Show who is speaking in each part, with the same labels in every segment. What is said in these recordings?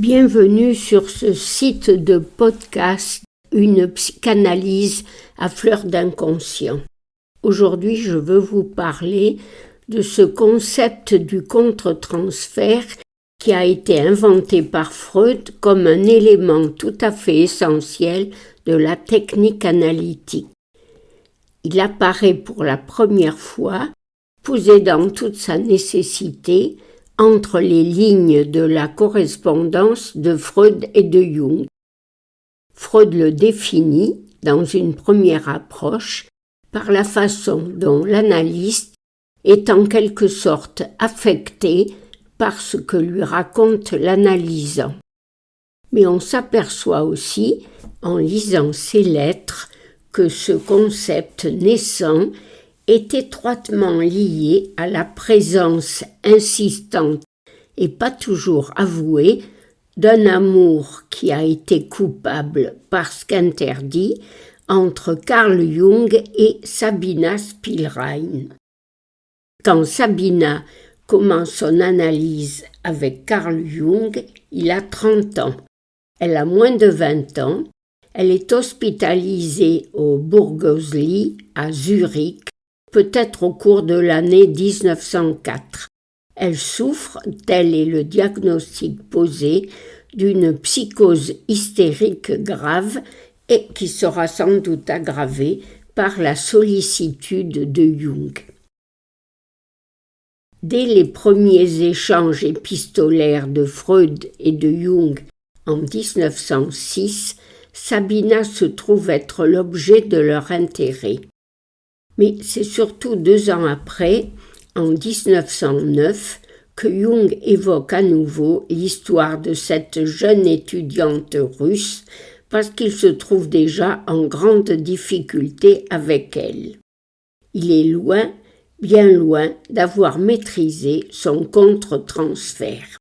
Speaker 1: Bienvenue sur ce site de podcast Une psychanalyse à fleur d'inconscient. Aujourd'hui, je veux vous parler de ce concept du contre-transfert qui a été inventé par Freud comme un élément tout à fait essentiel de la technique analytique. Il apparaît pour la première fois, posé dans toute sa nécessité, entre les lignes de la correspondance de Freud et de Jung. Freud le définit, dans une première approche, par la façon dont l'analyste est en quelque sorte affecté par ce que lui raconte l'analysant. Mais on s'aperçoit aussi, en lisant ses lettres, que ce concept naissant est étroitement lié à la présence insistante et pas toujours avouée d'un amour qui a été coupable parce qu'interdit entre Carl Jung et Sabina Spielrein. Quand Sabina commence son analyse avec Carl Jung, il a 30 ans. Elle a moins de 20 ans. Elle est hospitalisée au Burgosli à Zurich, peut-être au cours de l'année 1904. Elle souffre, tel est le diagnostic posé, d'une psychose hystérique grave et qui sera sans doute aggravée par la sollicitude de Jung. Dès les premiers échanges épistolaires de Freud et de Jung en 1906, Sabina se trouve être l'objet de leur intérêt. Mais c'est surtout 2 ans après, en 1909, que Jung évoque à nouveau l'histoire de cette jeune étudiante russe parce qu'il se trouve déjà en grande difficulté avec elle. Il est loin, bien loin, d'avoir maîtrisé son contre-transfert.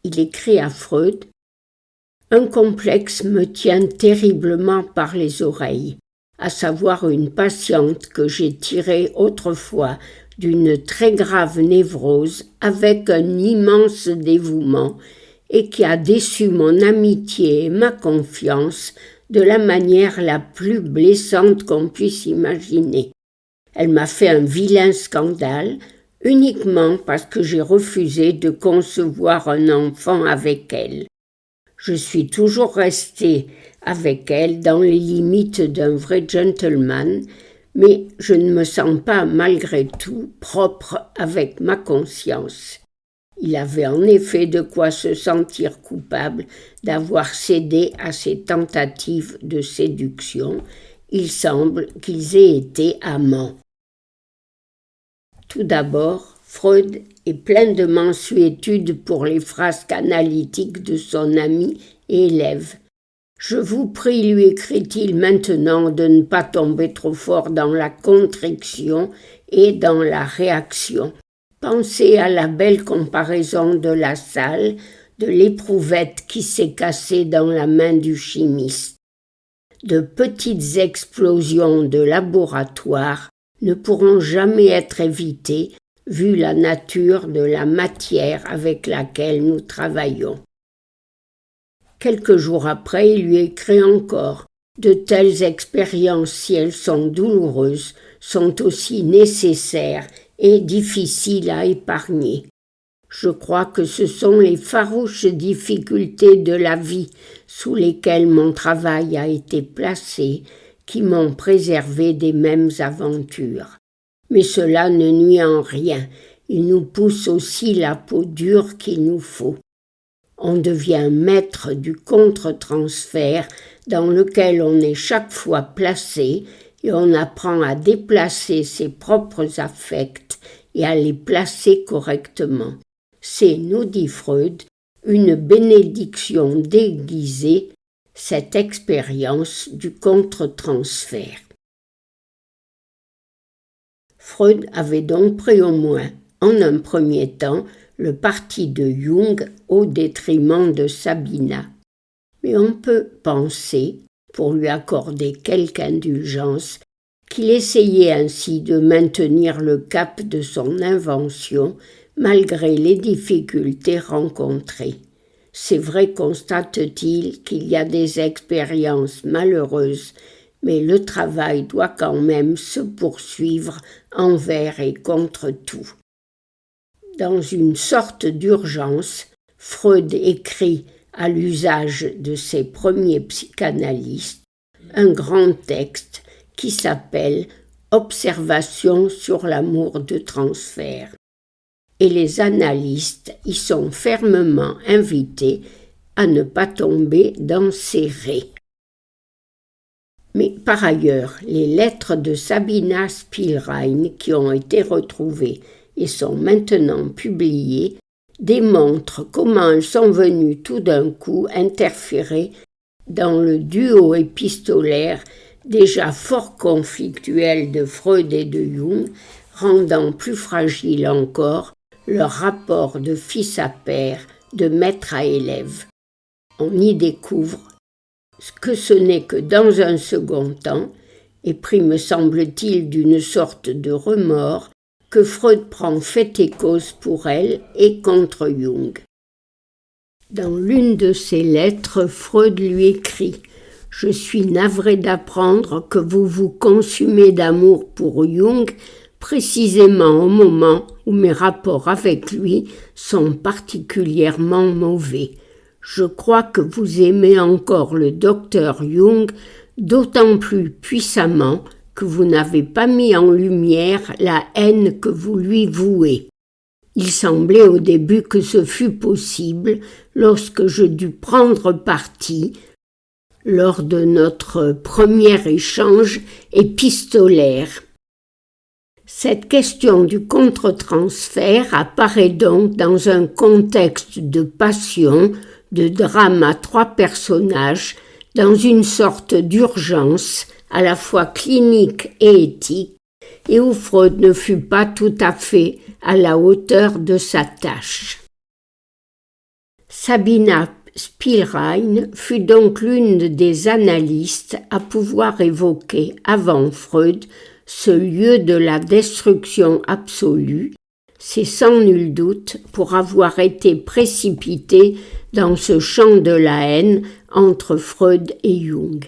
Speaker 1: Il écrit à Freud « Un complexe me tient terriblement par les oreilles. À savoir une patiente que j'ai tirée autrefois d'une très grave névrose avec un immense dévouement et qui a déçu mon amitié et ma confiance de la manière la plus blessante qu'on puisse imaginer. Elle m'a fait un vilain scandale uniquement parce que j'ai refusé de concevoir un enfant avec elle. Je suis toujours restée avec elle dans les limites d'un vrai gentleman, mais je ne me sens pas malgré tout propre avec ma conscience. Il avait en effet de quoi se sentir coupable d'avoir cédé à ses tentatives de séduction. Il semble qu'ils aient été amants. Tout d'abord, Freud est plein de mansuétude pour les frasques analytiques de son ami et élève. « Je vous prie, lui écrit-il maintenant, de ne pas tomber trop fort dans la contriction et dans la réaction. Pensez à la belle comparaison de la salle, de l'éprouvette qui s'est cassée dans la main du chimiste. De petites explosions de laboratoire ne pourront jamais être évitées vu la nature de la matière avec laquelle nous travaillons. » Quelques jours après, il lui écrit encore « De telles expériences, si elles sont douloureuses, sont aussi nécessaires et difficiles à épargner. Je crois que ce sont les farouches difficultés de la vie sous lesquelles mon travail a été placé qui m'ont préservé des mêmes aventures. Mais cela ne nuit en rien, il nous pousse aussi la peau dure qu'il nous faut. On devient maître du contre-transfert dans lequel on est chaque fois placé et on apprend à déplacer ses propres affects et à les placer correctement. C'est, nous dit Freud, une bénédiction déguisée, cette expérience du contre-transfert. » Freud avait donc pris au moins, en un premier temps, le parti de Jung au détriment de Sabina. Mais on peut penser, pour lui accorder quelque indulgence, qu'il essayait ainsi de maintenir le cap de son invention malgré les difficultés rencontrées. C'est vrai, constate-t-il, qu'il y a des expériences malheureuses, mais le travail doit quand même se poursuivre envers et contre tout. Dans une sorte d'urgence, Freud écrit, à l'usage de ses premiers psychanalystes, un grand texte qui s'appelle « Observations sur l'amour de transfert ». Et les analystes y sont fermement invités à ne pas tomber dans ces rets. Mais par ailleurs, les lettres de Sabina Spielrein qui ont été retrouvées et sont maintenant publiées démontrent comment elles sont venues tout d'un coup interférer dans le duo épistolaire déjà fort conflictuel de Freud et de Jung, rendant plus fragile encore leur rapport de fils à père, de maître à élève. On y découvre que ce n'est que dans un second temps, et pris me semble-t-il d'une sorte de remords, que Freud prend fait et cause pour elle et contre Jung. Dans l'une de ses lettres, Freud lui écrit « Je suis navré d'apprendre que vous vous consumez d'amour pour Jung, précisément au moment où mes rapports avec lui sont particulièrement mauvais. Je crois que vous aimez encore le docteur Jung, d'autant plus puissamment que vous n'avez pas mis en lumière la haine que vous lui vouez. Il semblait au début que ce fût possible lorsque je dus prendre parti lors de notre premier échange épistolaire. Cette question du contre-transfert apparaît donc dans un contexte de passion, de drame à trois personnages, dans une sorte d'urgence à la fois clinique et éthique, et où Freud ne fut pas tout à fait à la hauteur de sa tâche. Sabina Spielrein fut donc l'une des analystes à pouvoir évoquer avant Freud ce lieu de la destruction absolue. C'est sans nul doute pour avoir été précipité dans ce champ de la haine entre Freud et Jung.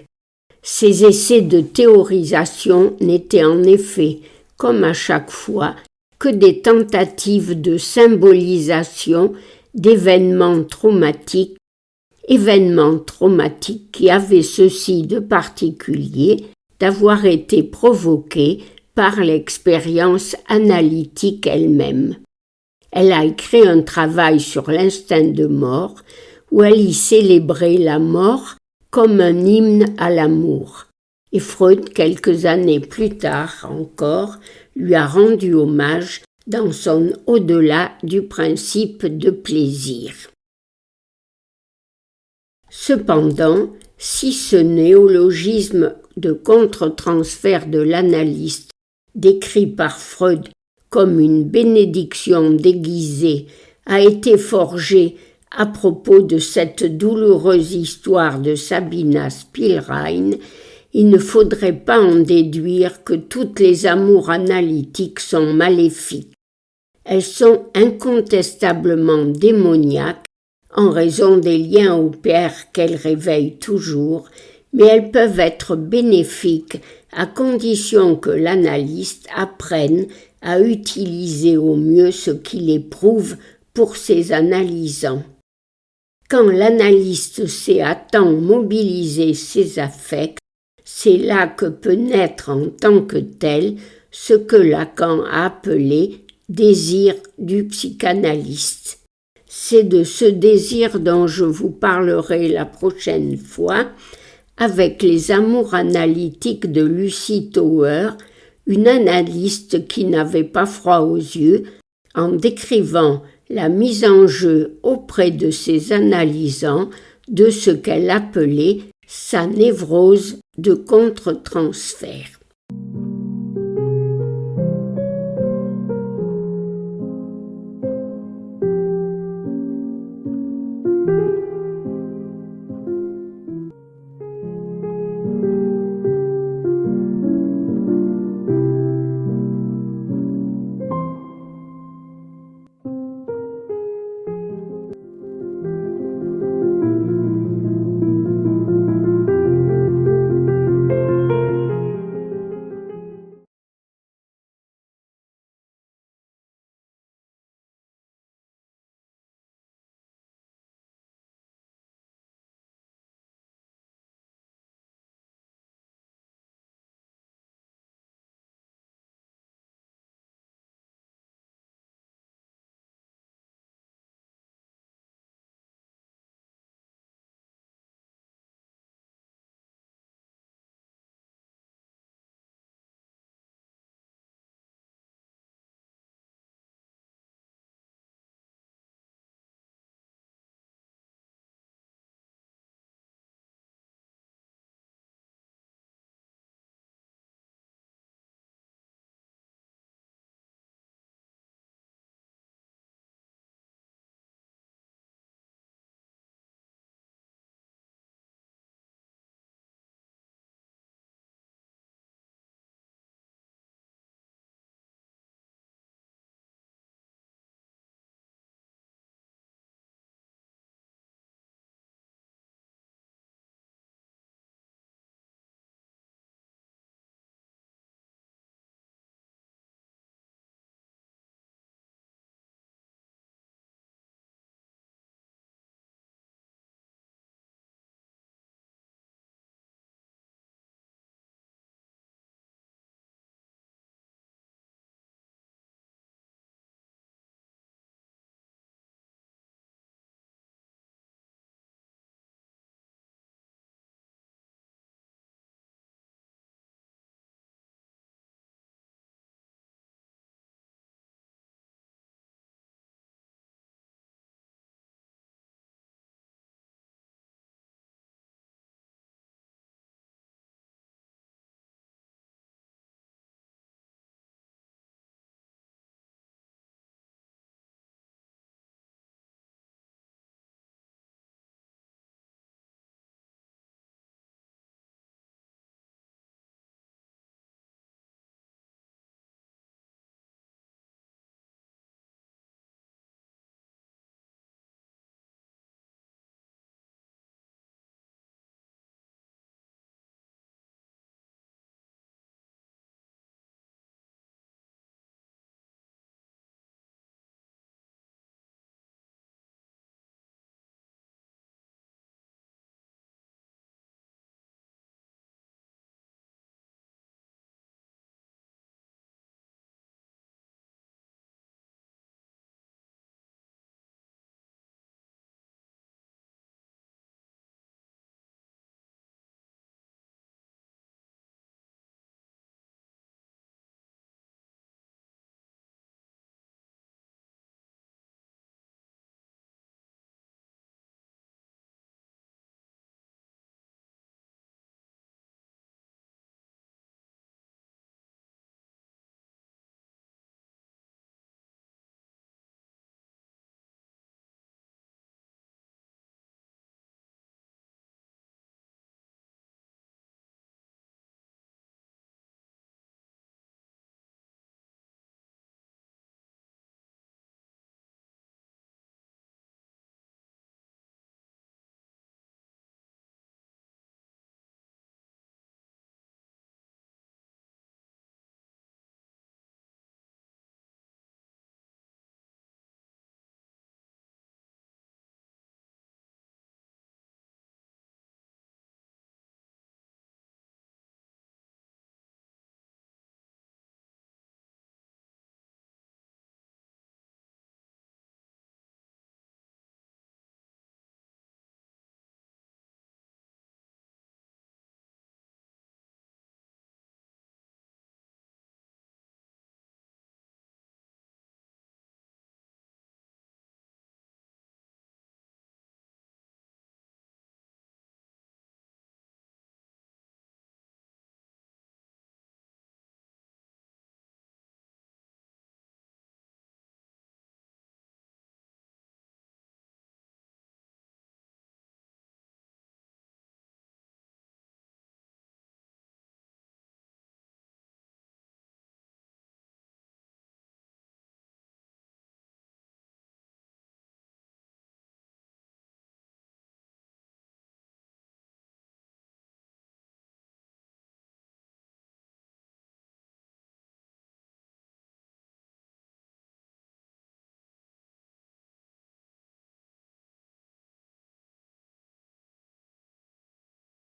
Speaker 1: Ces essais de théorisation n'étaient en effet, comme à chaque fois, que des tentatives de symbolisation d'événements traumatiques qui avaient ceci de particulier d'avoir été provoqués par l'expérience analytique elle-même. Elle a écrit un travail sur l'instinct de mort où elle y célébrait la mort comme un hymne à l'amour. Et Freud, quelques années plus tard encore, lui a rendu hommage dans son au-delà du principe de plaisir. Cependant, si ce néologisme de contre-transfert de l'analyste, décrit par Freud comme une bénédiction déguisée, a été forgé à propos de cette douloureuse histoire de Sabina Spielrein, il ne faudrait pas en déduire que toutes les amours analytiques sont maléfiques. Elles sont incontestablement démoniaques en raison des liens au père qu'elles réveillent toujours, mais elles peuvent être bénéfiques à condition que l'analyste apprenne à utiliser au mieux ce qu'il éprouve pour ses analysants. Quand l'analyste sait à temps mobiliser ses affects, c'est là que peut naître en tant que tel ce que Lacan a appelé « désir du psychanalyste ». C'est de ce désir dont je vous parlerai la prochaine fois avec les amours analytiques de Lucy Tower, une analyste qui n'avait pas froid aux yeux, en décrivant la mise en jeu auprès de ses analysants de ce qu'elle appelait sa névrose de contre-transfert.